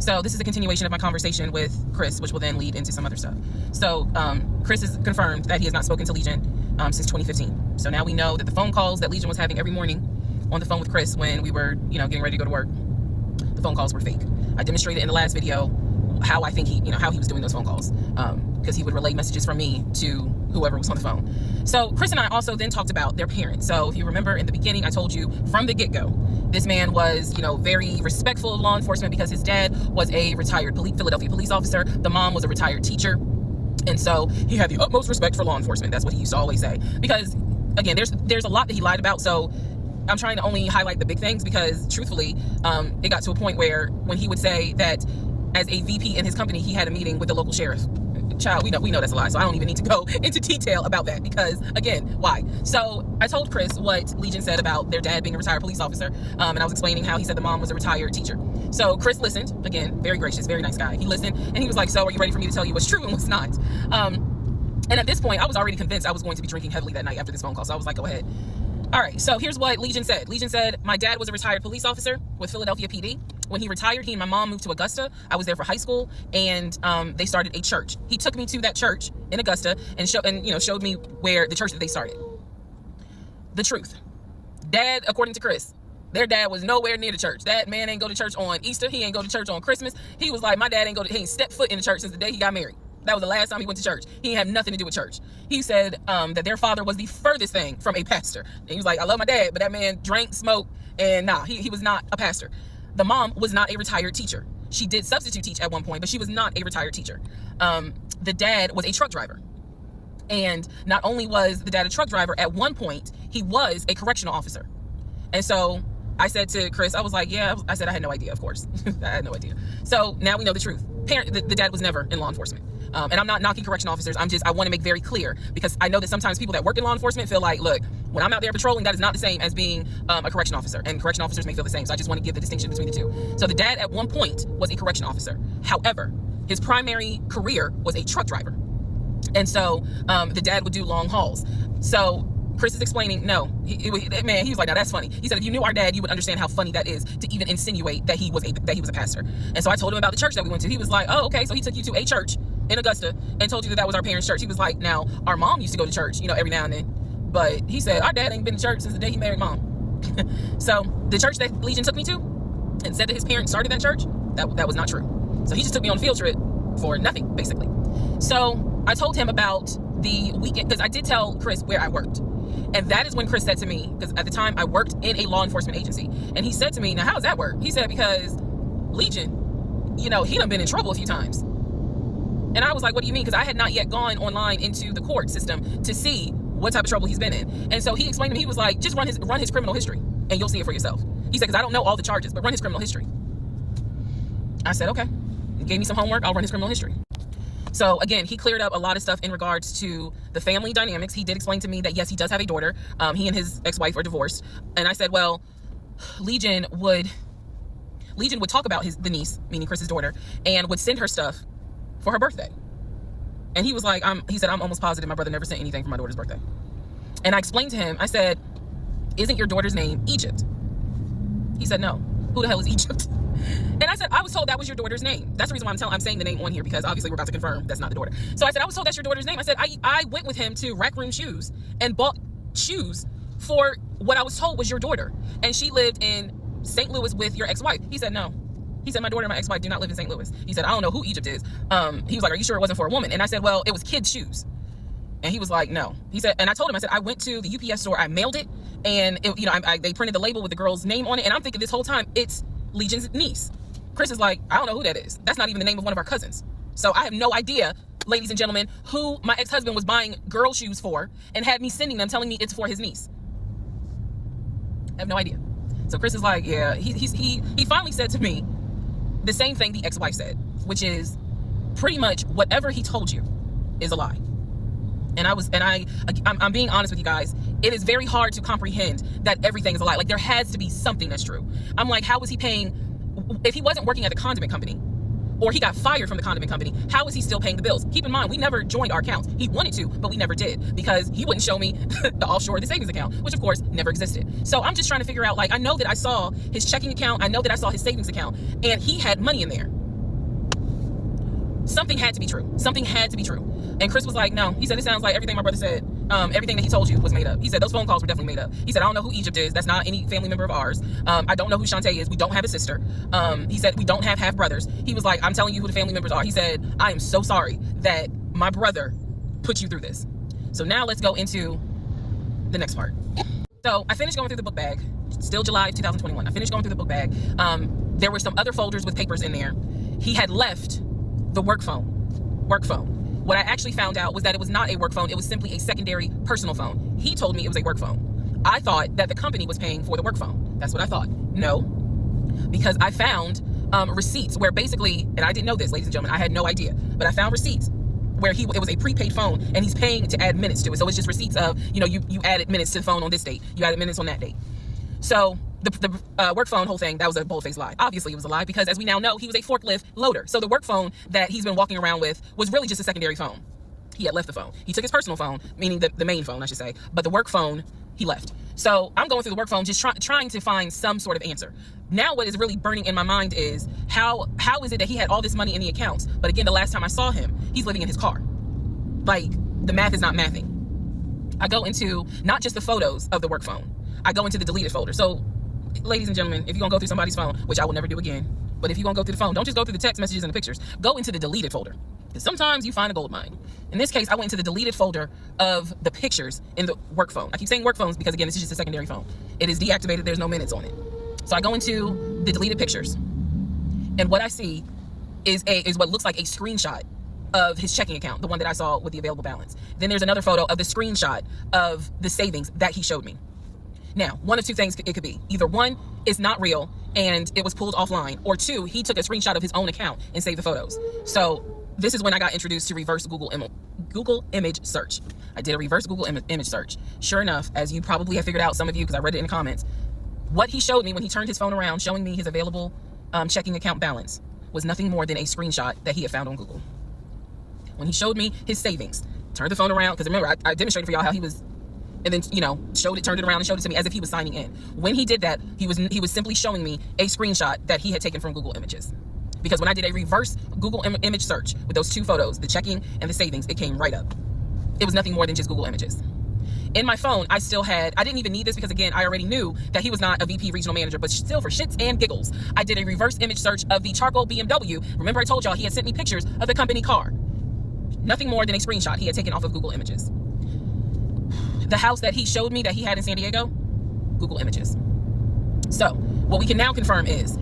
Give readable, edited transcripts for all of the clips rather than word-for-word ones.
So this is a continuation of my conversation with Chris, which will then lead into some other stuff. So Chris has confirmed that he has not spoken to Legion since 2015. So now we know that the phone calls that Legion was having every morning on the phone with Chris when we were, getting ready to go to work, the phone calls were fake. I demonstrated in the last video how I think how he was doing those phone calls, because he would relay messages from me to whoever was on the phone. So Chris and I also then talked about their parents. So if you remember in the beginning, I told you from the get-go, this man was, very respectful of law enforcement because his dad was a retired Philadelphia police officer. The mom was a retired teacher. And so he had the utmost respect for law enforcement. That's what he used to always say. Because again, there's a lot that he lied about. So I'm trying to only highlight the big things because truthfully, it got to a point where when he would say that as a VP in his company, he had a meeting with the local sheriff. Child, we know that's a lie, so I don't even need to go into detail about that because, again, why? So I told Chris what Legion said about their dad being a retired police officer, and I was explaining how he said the mom was a retired teacher. So Chris listened, again, very gracious, very nice guy. He listened, and he was like, so are you ready for me to tell you what's true and what's not? And at this point, I was already convinced I was going to be drinking heavily that night after this phone call, so I was like, go ahead. All right, so here's what Legion said. Legion said, my dad was a retired police officer with Philadelphia PD. When he retired, he and my mom moved to Augusta. I was there for high school, and they started a church. He took me to that church in Augusta and showed me where the church that they started. The truth. Dad, according to Chris, their dad was nowhere near the church. That man ain't go to church on Easter. He ain't go to church on Christmas. He was like, my dad he ain't stepped foot in the church since the day he got married. That was the last time he went to church. He had nothing to do with church. He said that their father was the furthest thing from a pastor. And he was like, I love my dad, but that man drank, smoked, and he was not a pastor. The mom was not a retired teacher. She did substitute teach at one point, but she was not a retired teacher. The dad was a truck driver. And not only was the dad a truck driver, at one point, he was a correctional officer. And so I said to Chris, I was like, yeah, I said I had no idea, of course. I had no idea. So now we know the truth. The dad was never in law enforcement. And I'm not knocking correction officers. I want to make very clear because I know that sometimes people that work in law enforcement feel like, look, when I'm out there patrolling, that is not the same as being a correction officer, and correction officers may feel the same. So I just want to give the distinction between the two. So the dad at one point was a correction officer. However, his primary career was a truck driver. And so the dad would do long hauls. So Chris is explaining, no, he was like, now that's funny. He said, if you knew our dad, you would understand how funny that is to even insinuate that he was a pastor. And so I told him about the church that we went to. He was like, oh, okay. So he took you to a church in Augusta and told you that was our parents' church. He was like, now our mom used to go to church, every now and then. But he said, our dad ain't been to church since the day he married mom. So the church that Legion took me to and said that his parents started that church, that was not true. So he just took me on a field trip for nothing, basically. So I told him about the weekend, because I did tell Chris where I worked. And that is when Chris said to me, because at the time I worked in a law enforcement agency, and he said to me, now how does that work? He said, because Legion, he done been in trouble a few times. And I was like, what do you mean? Because I had not yet gone online into the court system to see what type of trouble he's been in. And so he explained to me, he was like, just run his criminal history and you'll see it for yourself. He said, because I don't know all the charges, but run his criminal history. I said, okay. He gave me some homework. I'll run his criminal history. So again, he cleared up a lot of stuff in regards to the family dynamics. He did explain to me that yes, he does have a daughter. He and his ex-wife are divorced. And I said, well, Legion would talk about the niece, meaning Chris's daughter, and would send her stuff for her birthday. And he was like, he said, I'm almost positive my brother never sent anything for my daughter's birthday. And I explained to him, I said, isn't your daughter's name Egypt? He said, no. Who the hell is Egypt? And I said, I was told that was your daughter's name. That's the reason why I'm saying the name on here, because obviously we're about to confirm that's not the daughter. So I said, I was told that's your daughter's name. I said, I went with him to Rack Room Shoes and bought shoes for what I was told was your daughter. And she lived in St. Louis with your ex-wife. He said, no. He said, my daughter and my ex-wife do not live in St. Louis. He said, I don't know who Egypt is. He was like, are you sure it wasn't for a woman? And I said, well, it was kids' shoes. And he was like, no. He said, and I told him, I said, I went to the UPS store, I mailed it, and they printed the label with the girl's name on it. And I'm thinking this whole time, it's Legion's niece. Chris is like, I don't know who that is. That's not even the name of one of our cousins. So I have no idea, ladies and gentlemen, who my ex-husband was buying girl shoes for and had me sending them, telling me it's for his niece. I have no idea. So Chris is like, yeah, he finally said to me the same thing the ex-wife said, which is pretty much whatever he told you is a lie. And I'm being honest with you guys. It is very hard to comprehend that everything is a lie. Like, there has to be something that's true. I'm like, how was he paying? If he wasn't working at the condiment company, or he got fired from the condiment company, how is he still paying the bills? Keep in mind, we never joined our accounts. He wanted to, but we never did, because he wouldn't show me the offshore of the savings account, which of course never existed. So I'm just trying to figure out, like, I know that I saw his checking account, I know that I saw his savings account, and he had money in there. something had to be true. Something had to be true. And Chris was like, no. He said, it sounds like everything my brother said, everything that he told you was made up. He said, those phone calls were definitely made up. He said, I don't know who Egypt is. That's not any family member of ours. I don't know who Shantae is. We don't have a sister. He said, we don't have half brothers. He was like, I'm telling you who the family members are. He said, I am so sorry that my brother put you through this. So now let's go into the next part. So I finished going through the book bag. Still July of 2021. I finished going through the book bag. There were some other folders with papers in there. He had left the work phone. What I actually found out was that it was not a work phone. It was simply a secondary personal phone. He told me it was a work phone. I thought that the company was paying for the work phone. That's what I thought. No, because I found receipts where basically, and I didn't know this, ladies and gentlemen, I had no idea, but I found receipts where it was a prepaid phone and he's paying to add minutes to it. So it's just receipts of, you added minutes to the phone on this date. You added minutes on that date. So the work phone whole thing, that was a bold-faced lie. Obviously it was a lie because, as we now know, he was a forklift loader. So the work phone that he's been walking around with was really just a secondary phone. He had left the phone. He took his personal phone, meaning the main phone, I should say, but the work phone he left. So I'm going through the work phone, just trying to find some sort of answer. Now what is really burning in my mind is how is it that he had all this money in the accounts, but again, the last time I saw him, he's living in his car. Like, the math is not mathing. I go into not just the photos of the work phone, I go into the deleted folder. So ladies and gentlemen, if you're gonna go through somebody's phone, which I will never do again, but if you're gonna go through the phone, don't just go through the text messages and the pictures. Go into the deleted folder, because sometimes you find a gold mine. In this case, I went into the deleted folder of the pictures in the work phone. I keep saying work phones because, again, this is just a secondary phone. It is deactivated. There's no minutes on it. So I go into the deleted pictures, and what I see is what looks like a screenshot of his checking account, the one that I saw with the available balance. Then there's another photo of the screenshot of the savings that he showed me. Now, one of two things it could be. Either one, it's not real and it was pulled offline, or two, he took a screenshot of his own account and saved the photos. So this is when I got introduced to reverse Google image search. I did a reverse Google image search. Sure enough, as you probably have figured out, some of you, because I read it in the comments, what he showed me when he turned his phone around showing me his available checking account balance was nothing more than a screenshot that he had found on Google. When he showed me his savings, turned the phone around, because remember, I demonstrated for y'all how he was, and then, turned it around and showed it to me as if he was signing in. When he did that, he was simply showing me a screenshot that he had taken from Google Images. Because when I did a reverse Google image search with those two photos, the checking and the savings, it came right up. It was nothing more than just Google Images. In my phone, I didn't even need this because, again, I already knew that he was not a VP regional manager, but still, for shits and giggles, I did a reverse image search of the charcoal BMW. Remember, I told y'all he had sent me pictures of the company car. Nothing more than a screenshot he had taken off of Google Images. The house that he showed me that he had in San Diego, Google Images. So what we can now confirm is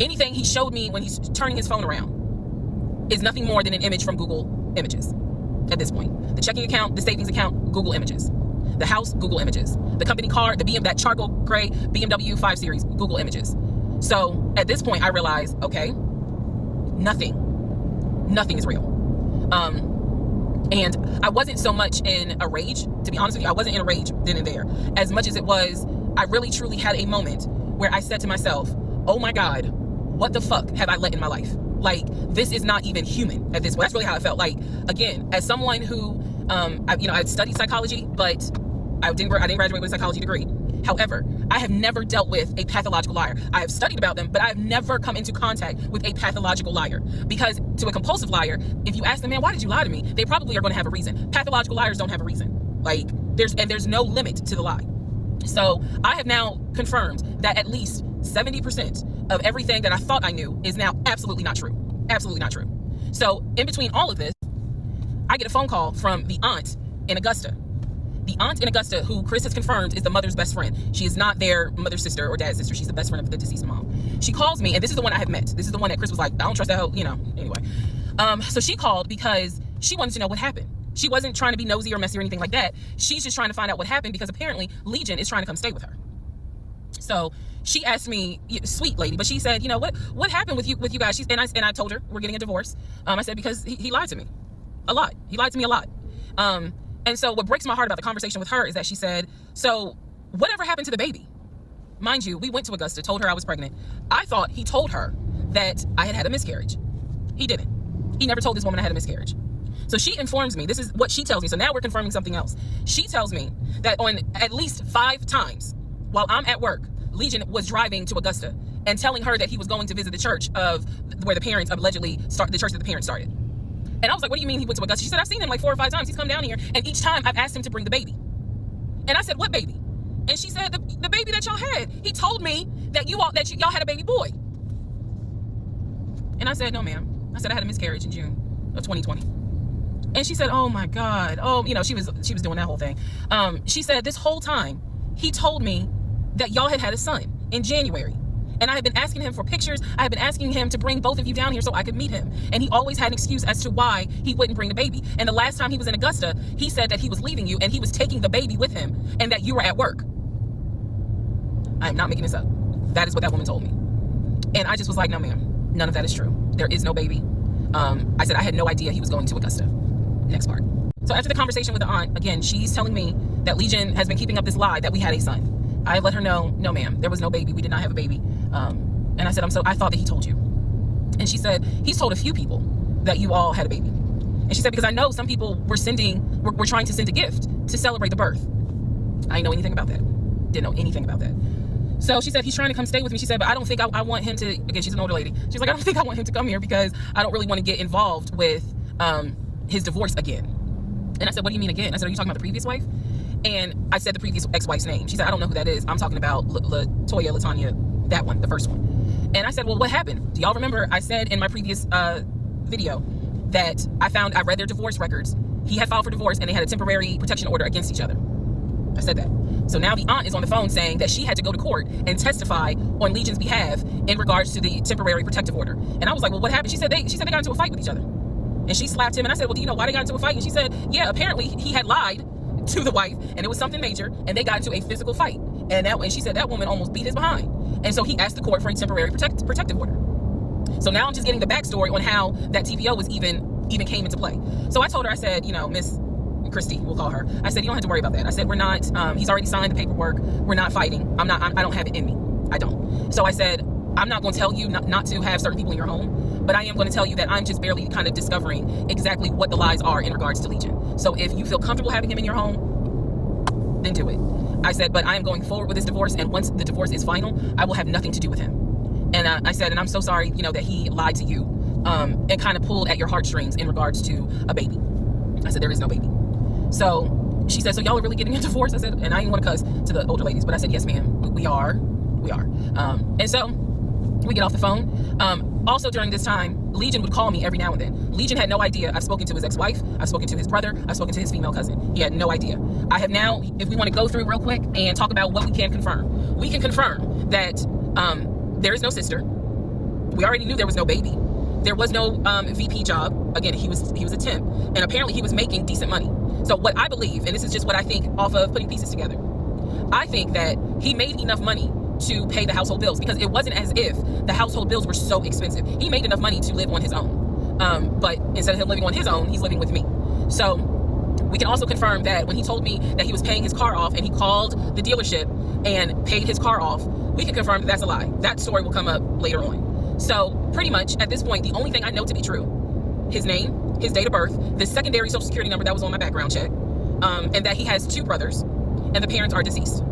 anything he showed me when he's turning his phone around is nothing more than an image from Google Images at this point. The checking account, the savings account, Google Images. The house, Google Images. The company car, that charcoal gray BMW 5 Series, Google Images. So at this point, I realized, okay, nothing is real. And I wasn't so much in a rage, to be honest with you. I wasn't in a rage then and there, as much as it was, I really truly had a moment where I said to myself, oh my God, what the fuck have I let in my life? Like, this is not even human at this point. That's really how I felt. Like, again, as someone who, I studied psychology, but I didn't graduate with a psychology degree. However, I have never dealt with a pathological liar. I have studied about them, but I've never come into contact with a pathological liar. Because to a compulsive liar, if you ask them, man, why did you lie to me? They probably are going to have a reason. Pathological liars don't have a reason. Like, there's no limit to the lie. So I have now confirmed that at least 70% of everything that I thought I knew is now absolutely not true. Absolutely not true. So in between all of this, I get a phone call from the aunt in Augusta. The aunt in Augusta, who Chris has confirmed is the mother's best friend. She is not their mother's sister or dad's sister. She's the best friend of the deceased mom. She calls me, and this is the one I have met. This is the one that Chris was like, I don't trust that hoe, anyway. So she called because she wanted to know what happened. She wasn't trying to be nosy or messy or anything like that. She's just trying to find out what happened because apparently Legion is trying to come stay with her. So she asked me, sweet lady, but she said, what happened with you guys? And I told her we're getting a divorce. I said, because he lied to me a lot. He lied to me a lot. And so what breaks my heart about the conversation with her is that she said, so whatever happened to the baby? Mind you, we went to Augusta, told her I was pregnant. I thought he told her that I had a miscarriage. He didn't. He never told this woman I had a miscarriage. So she informs me, this is what she tells me. So now we're confirming something else. She tells me that on at least 5 times while I'm at work, Legion was driving to Augusta and telling her that he was going to visit the church of where the parents allegedly the church that the parents started. And I was like, what do you mean he went to Augusta? She said, I've seen him like 4 or 5 times. He's come down here, and each time I've asked him to bring the baby. And I said, what baby? And she said, the baby that y'all had. He told me that y'all had a baby boy. And I said, no, ma'am. I said, I had a miscarriage in June of 2020. And she said, oh my God. Oh, she was doing that whole thing. She said, this whole time, he told me that y'all had a son in January. And I had been asking him for pictures. I had been asking him to bring both of you down here so I could meet him. And he always had an excuse as to why he wouldn't bring the baby. And the last time he was in Augusta, he said that he was leaving you and he was taking the baby with him and that you were at work. I am not making this up. That is what that woman told me. And I just was like, no, ma'am, none of that is true. There is no baby. I said I had no idea he was going to Augusta. Next part. So after the conversation with the aunt, again, she's telling me that Legion has been keeping up this lie that we had a son. I let her know, no, ma'am, there was no baby. We did not have a baby. And I said, I thought that he told you. And she said, he's told a few people that you all had a baby. And she said, because I know some people were trying to send a gift to celebrate the birth. I didn't know anything about that. Didn't know anything about that. So she said, he's trying to come stay with me. She said, but I don't think I want him to, again, she's an older lady. She's like, I don't think I want him to come here because I don't really want to get involved with his divorce again. And I said, what do you mean again? I said, are you talking about the previous wife? And I said the previous ex-wife's name. She said, I don't know who that is. I'm talking about LaTanya, that one, the first one. And I said, well, what happened? Do y'all remember I said in my previous video that I read their divorce records. He had filed for divorce and they had a temporary protection order against each other. I said that. So now the aunt is on the phone saying that she had to go to court and testify on Legion's behalf in regards to the temporary protective order. And I was like, well, what happened? She said they got into a fight with each other. And she slapped him. And I said, well, do you know why they got into a fight? And she said, yeah, apparently he had lied to the wife and it was something major and they got into a physical fight. And she said that woman almost beat his behind. And so he asked the court for a temporary protective order. So now I'm just getting the backstory on how that TPO was even came into play. So I told her, I said, Miss Christy, we'll call her. I said, you don't have to worry about that. I said, we're not, he's already signed the paperwork. We're not fighting. I don't have it in me. I don't. So I said, I'm not going to tell you not to have certain people in your home, but I am going to tell you that I'm just barely kind of discovering exactly what the lies are in regards to Legion. So if you feel comfortable having him in your home, then do it. I said, but I am going forward with this divorce, and once the divorce is final, I will have nothing to do with him. And I said, and I'm so sorry, that he lied to you and kind of pulled at your heartstrings in regards to a baby. I said, there is no baby. So she said, so y'all are really getting a divorce? I said, and I didn't want to cuss to the older ladies, but I said, yes, ma'am, we are. And so we get off the phone. Also during this time, Legion would call me every now and then. Legion had no idea. I've spoken to his ex-wife. I've spoken to his brother. I've spoken to his female cousin. He had no idea. I have now, if we want to go through real quick and talk about what we can confirm. We can confirm that there is no sister. We already knew there was no baby. There was no VP job. Again, he was a temp. And apparently he was making decent money. So what I believe, and this is just what I think off of putting pieces together, I think that he made enough money to pay the household bills, because it wasn't as if the household bills were so expensive. He made enough money to live on his own. But instead of him living on his own, he's living with me. So we can also confirm that when he told me that he was paying his car off and he called the dealership and paid his car off, we can confirm that that's a lie. That story will come up later on. So pretty much at this point, the only thing I know to be true, his name, his date of birth, the secondary social security number that was on my background check, and that he has 2 brothers and the parents are deceased.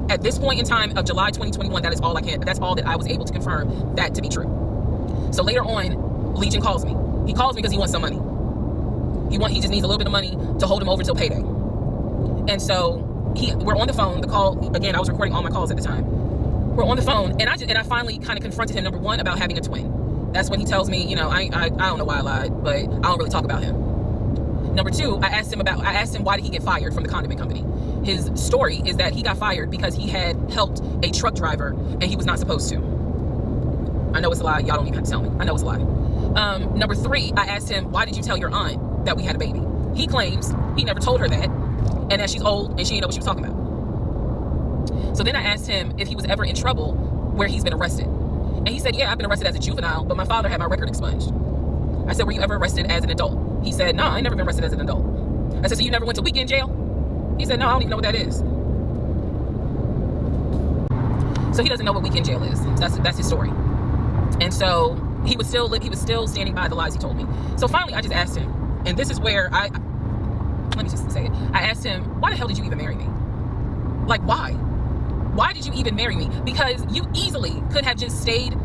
At this point in time of July 2021, that's all that I was able to confirm that to be true. So later on, Legion calls me. He calls me because he wants some money. He just needs a little bit of money to hold him over till payday. And so we're on the phone. The call, again, I was recording all my calls at the time. We're on the phone, and I finally kind of confronted him, number one, about having a twin. That's when he tells me, I don't know why I lied, but I don't really talk about him. Number two, I asked him why did he get fired from the condiment company. His story is that he got fired because he had helped a truck driver and he was not supposed to. I know it's a lie. Y'all don't even have to tell me. I know it's a lie. Number three, I asked him, why did you tell your aunt that we had a baby? He claims he never told her that, and that she's old and she didn't know what she was talking about. So then I asked him if he was ever in trouble where he's been arrested. And he said, yeah, I've been arrested as a juvenile, but my father had my record expunged. I said, were you ever arrested as an adult? He said, no, I ain't never been arrested as an adult. I said, so you never went to weekend jail? He said, no, I don't even know what that is. So he doesn't know what weekend jail is. That's his story. And so he was still standing by the lies he told me. So finally, I just asked him, and this is where let me just say it. I asked him, why the hell did you even marry me? Like, why? Why did you even marry me? Because you easily could have just stayed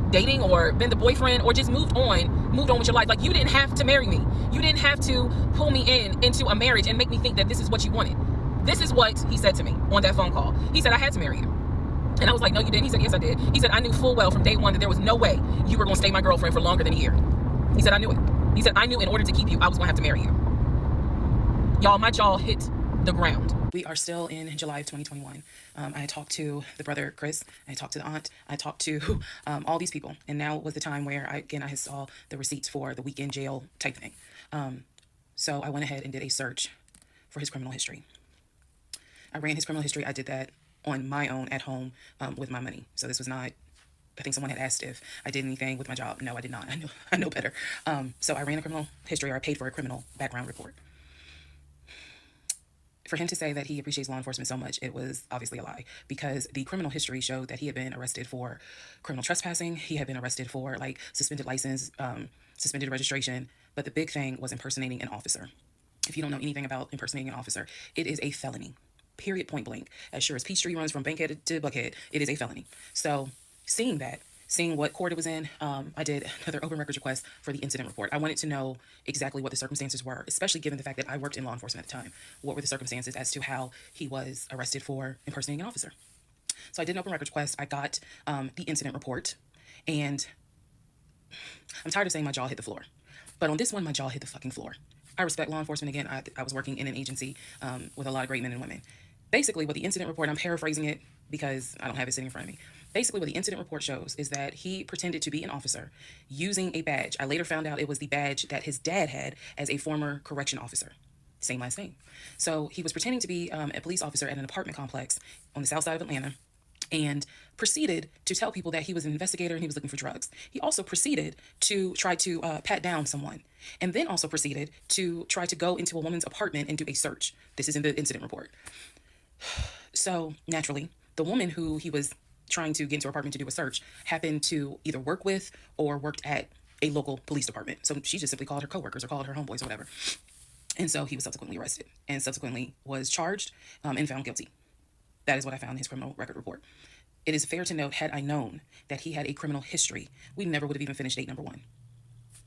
dating or been the boyfriend or just moved on moved on with your life. Like, you didn't have to marry me. You didn't have to pull me into a marriage and make me think that this is what you wanted. This is what he said to me on that phone call. He said, I had to marry you. And I was like, no, you didn't. He said, yes, I did. He said, I knew full well from day one that there was no way you were going to stay my girlfriend for longer than a year. He said, I knew it. He said, I knew in order to keep you, I was going to have to marry you. Y'all, my jaw hit the ground. We are still in July of 2021. I talked to the brother, Chris. I talked to the aunt. I talked to all these people. And now was the time where, I saw the receipts for the weekend jail type thing. So I went ahead and did a search for his criminal history. I ran his criminal history. I did that on my own at home with my money. So this was not, I think someone had asked if I did anything with my job. No, I did not. I know better. So I ran a criminal history, or I paid for a criminal background report. For him to say that he appreciates law enforcement so much, it was obviously a lie, because the criminal history showed that he had been arrested for criminal trespassing. He had been arrested for like suspended license, suspended registration. But the big thing was impersonating an officer. If you don't know anything about impersonating an officer, it is a felony. Period, point blank. As sure as Peachtree runs from Bankhead to Buckhead, it is a felony. So seeing what court it was in, I did another open records request for the incident report. I wanted to know exactly what the circumstances were, especially given the fact that I worked in law enforcement at the time. What were the circumstances as to how he was arrested for impersonating an officer? So I did an open records request. I got the incident report, and I'm tired of saying my jaw hit the floor. But on this one, my jaw hit the fucking floor. I respect law enforcement. Again, I was working in an agency with a lot of great men and women. Basically, what the incident report, I'm paraphrasing it because I don't have it sitting in front of me. Basically, what the incident report shows is that he pretended to be an officer using a badge. I later found out it was the badge that his dad had as a former correction officer. Same last name. So he was pretending to be a police officer at an apartment complex on the south side of Atlanta, and proceeded to tell people that he was an investigator and he was looking for drugs. He also proceeded to try to pat down someone, and then also proceeded to try to go into a woman's apartment and do a search. This is in the incident report. So naturally, the woman who he was trying to get into her apartment to do a search happened to either work with or worked at a local police department. So she just simply called her coworkers or called her homeboys or whatever. And so he was subsequently arrested and subsequently was charged and found guilty. That is what I found in his criminal record report. It is fair to note, had I known that he had a criminal history, we never would have even finished date number one.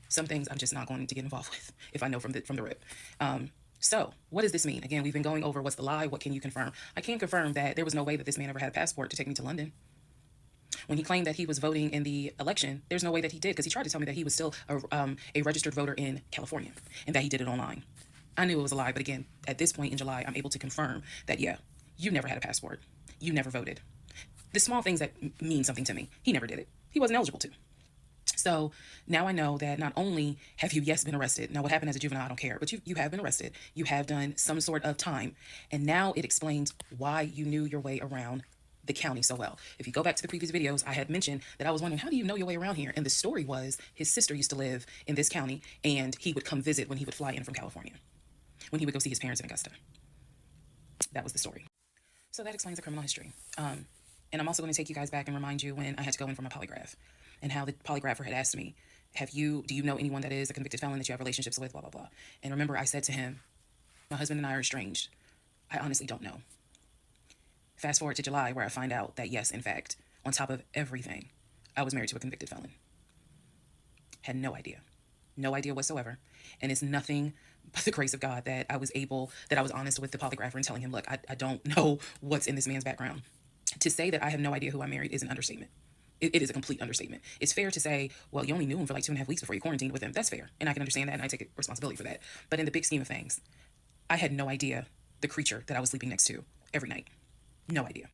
Some things I'm just not going to get involved with if I know from the rip. So what does this mean? Again, we've been going over what's the lie, what can you confirm? I can confirm that there was no way that this man ever had a passport to take me to London. When he claimed that he was voting in the election, there's no way that he did, because he tried to tell me that he was still a registered voter in California and that he did it online. I knew it was a lie, but again, at this point in July, I'm able to confirm that, yeah, you never had a passport. You never voted. The small things that mean something to me, he never did it. He wasn't eligible to. So now I know that not only have you, yes, been arrested. Now, what happened as a juvenile, I don't care, but you have been arrested. You have done some sort of time. And now it explains why you knew your way around the county so well. If you go back to the previous videos, I had mentioned that I was wondering, how do you know your way around here? And the story was his sister used to live in this county, and he would come visit when he would fly in from California, when he would go see his parents in Augusta. That was the story. So that explains the criminal history. And I'm also going to take you guys back and remind you when I had to go in for my polygraph, and how the polygrapher had asked me, do you know anyone that is a convicted felon that you have relationships with, blah, blah, blah. And remember, I said to him, my husband and I are estranged. I honestly don't know. Fast forward to July, where I find out that, yes, in fact, on top of everything, I was married to a convicted felon. Had no idea whatsoever. And it's nothing but the grace of God that I was honest with the polygrapher and telling him, look, I don't know what's in this man's background. To say that I have no idea who I married is an understatement. It is a complete understatement. It's fair to say, well, you only knew him for like 2.5 weeks before you quarantined with him. That's fair. And I can understand that, and I take responsibility for that. But in the big scheme of things, I had no idea the creature that I was sleeping next to every night. No idea.